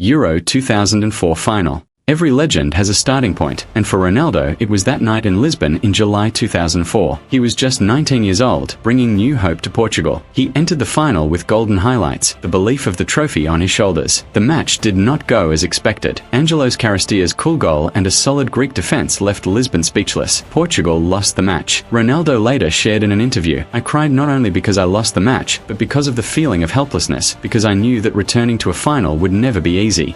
Euro 2004 final. Every legend has a starting point, and for Ronaldo it was that night in Lisbon in July 2004. He was just 19 years old, bringing new hope to Portugal. He entered the final with golden highlights, the belief of the trophy on his shoulders. The match did not go as expected. Angelos Caristia's cool goal and a solid Greek defense left Lisbon speechless. Portugal lost the match. Ronaldo later shared in an interview, "I cried not only because I lost the match, but because of the feeling of helplessness, because I knew that returning to a final would never be easy."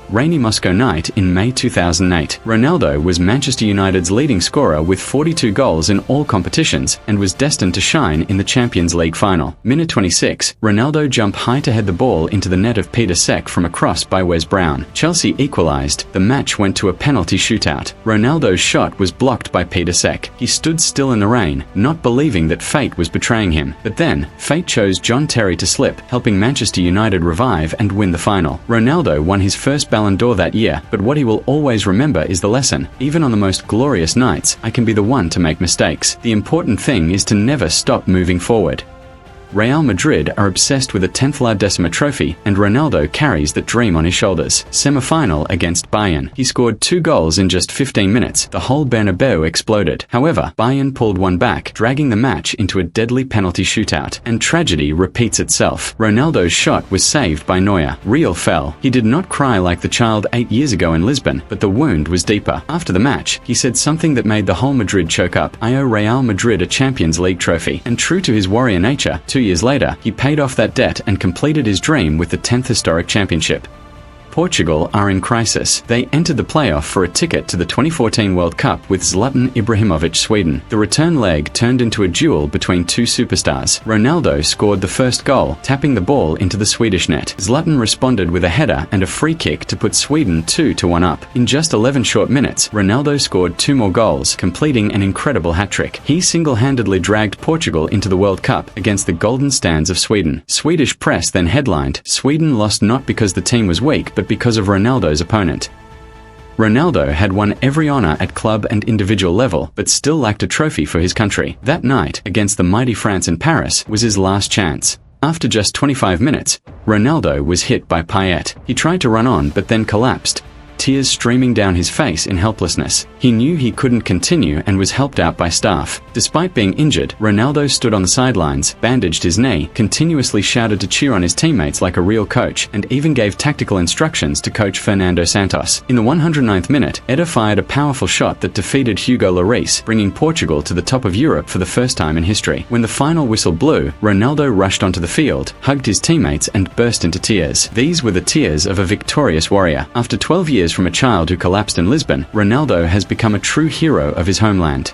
Rainy Moscow night in May 2008. Ronaldo was Manchester United's leading scorer with 42 goals in all competitions and was destined to shine in the Champions League final. Minute 26, Ronaldo jumped high to head the ball into the net of Peter Cech from a cross by Wes Brown. Chelsea equalised. The match went to a penalty shootout. Ronaldo's shot was blocked by Peter Cech. He stood still in the rain, not believing that fate was betraying him. But then, fate chose John Terry to slip, helping Manchester United revive and win the final. Ronaldo won his first Ballon d'Or that year, but what he will always remember is the lesson. Even on the most glorious nights, I can be the one to make mistakes. The important thing is to never stop moving forward. Real Madrid are obsessed with a 10th La Decima trophy, and Ronaldo carries that dream on his shoulders. Semi-final against Bayern. He scored 2 goals in just 15 minutes. The whole Bernabeu exploded. However, Bayern pulled one back, dragging the match into a deadly penalty shootout. And tragedy repeats itself. Ronaldo's shot was saved by Neuer. Real fell. He did not cry like the child 8 years ago in Lisbon, but the wound was deeper. After the match, he said something that made the whole Madrid choke up. "I owe Real Madrid a Champions League trophy." And true to his warrior nature, 2 years later, he paid off that debt and completed his dream with the 10th historic championship. Portugal are in crisis. They entered the playoff for a ticket to the 2014 World Cup with Zlatan Ibrahimovic, Sweden. The return leg turned into a duel between two superstars. Ronaldo scored the first goal, tapping the ball into the Swedish net. Zlatan responded with a header and a free kick to put Sweden 2-1 up. In just 11 short minutes, Ronaldo scored 2 more goals, completing an incredible hat-trick. He single-handedly dragged Portugal into the World Cup against the Golden Stands of Sweden. Swedish press then headlined, "Sweden lost not because the team was weak, but because of Ronaldo's opponent." Ronaldo had won every honor at club and individual level, but still lacked a trophy for his country. That night, against the mighty France in Paris, was his last chance. After just 25 minutes, Ronaldo was hit by Payet. He tried to run on but then collapsed, tears streaming down his face in helplessness. He knew he couldn't continue and was helped out by staff. Despite being injured, Ronaldo stood on the sidelines, bandaged his knee, continuously shouted to cheer on his teammates like a real coach, and even gave tactical instructions to coach Fernando Santos. In the 109th minute, Eder fired a powerful shot that defeated Hugo Lloris, bringing Portugal to the top of Europe for the first time in history. When the final whistle blew, Ronaldo rushed onto the field, hugged his teammates and burst into tears. These were the tears of a victorious warrior. After 12 years from a child who collapsed in Lisbon, Ronaldo has become a true hero of his homeland.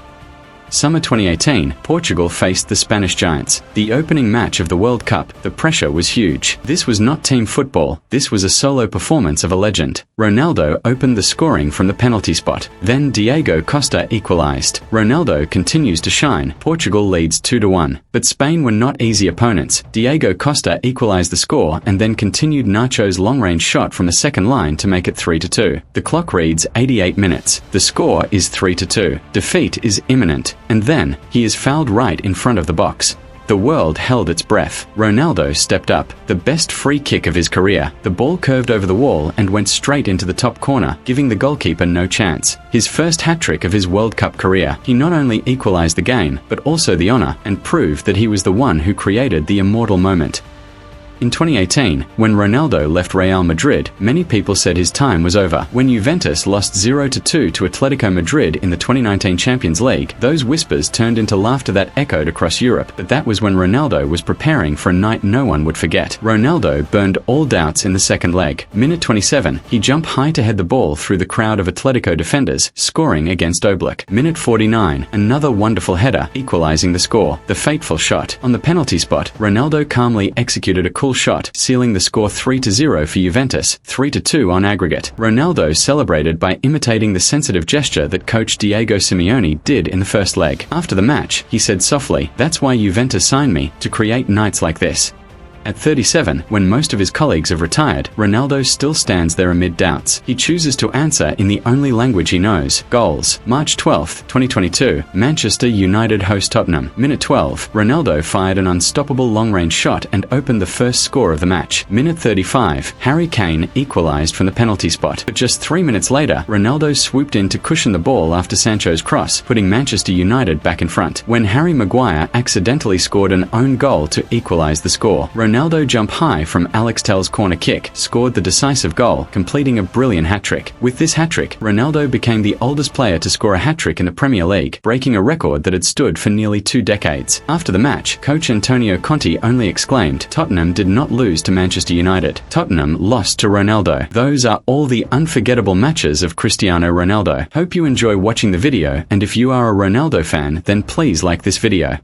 Summer 2018, Portugal faced the Spanish Giants. The opening match of the World Cup, the pressure was huge. This was not team football, this was a solo performance of a legend. Ronaldo opened the scoring from the penalty spot. Then Diego Costa equalized. Ronaldo continues to shine. Portugal leads 2-1. But Spain were not easy opponents. Diego Costa equalized the score and then continued Nacho's long-range shot from the second line to make it 3-2. The clock reads 88 minutes. The score is 3-2. Defeat is imminent. And then, he is fouled right in front of the box. The world held its breath. Ronaldo stepped up. The best free kick of his career. The ball curved over the wall and went straight into the top corner, giving the goalkeeper no chance. His first hat-trick of his World Cup career. He not only equalized the game, but also the honor, and proved that he was the one who created the immortal moment. In 2018, when Ronaldo left Real Madrid, many people said his time was over. When Juventus lost 0-2 to Atletico Madrid in the 2019 Champions League, those whispers turned into laughter that echoed across Europe. But that was when Ronaldo was preparing for a night no one would forget. Ronaldo burned all doubts in the second leg. Minute 27, he jumped high to head the ball through the crowd of Atletico defenders, scoring against Oblak. Minute 49, another wonderful header, equalizing the score. The fateful shot. On the penalty spot, Ronaldo calmly executed a cool shot, sealing the score 3-0 for Juventus, 3-2 on aggregate. Ronaldo celebrated by imitating the sensitive gesture that coach Diego Simeone did in the first leg. After the match, he said softly, "That's why Juventus signed me, to create nights like this." At 37, when most of his colleagues have retired, Ronaldo still stands there amid doubts. He chooses to answer in the only language he knows: goals. March 12, 2022, Manchester United host Tottenham. Minute 12, Ronaldo fired an unstoppable long-range shot and opened the first score of the match. Minute 35, Harry Kane equalized from the penalty spot. But just 3 minutes later, Ronaldo swooped in to cushion the ball after Sancho's cross, putting Manchester United back in front. When Harry Maguire accidentally scored an own goal to equalize the score, Ronaldo jumped high from Alex Tell's corner kick, scored the decisive goal, completing a brilliant hat-trick. With this hat-trick, Ronaldo became the oldest player to score a hat-trick in the Premier League, breaking a record that had stood for nearly 2 decades. After the match, coach Antonio Conte only exclaimed, "Tottenham did not lose to Manchester United. Tottenham lost to Ronaldo." Those are all the unforgettable matches of Cristiano Ronaldo. Hope you enjoy watching the video, and if you are a Ronaldo fan, then please like this video.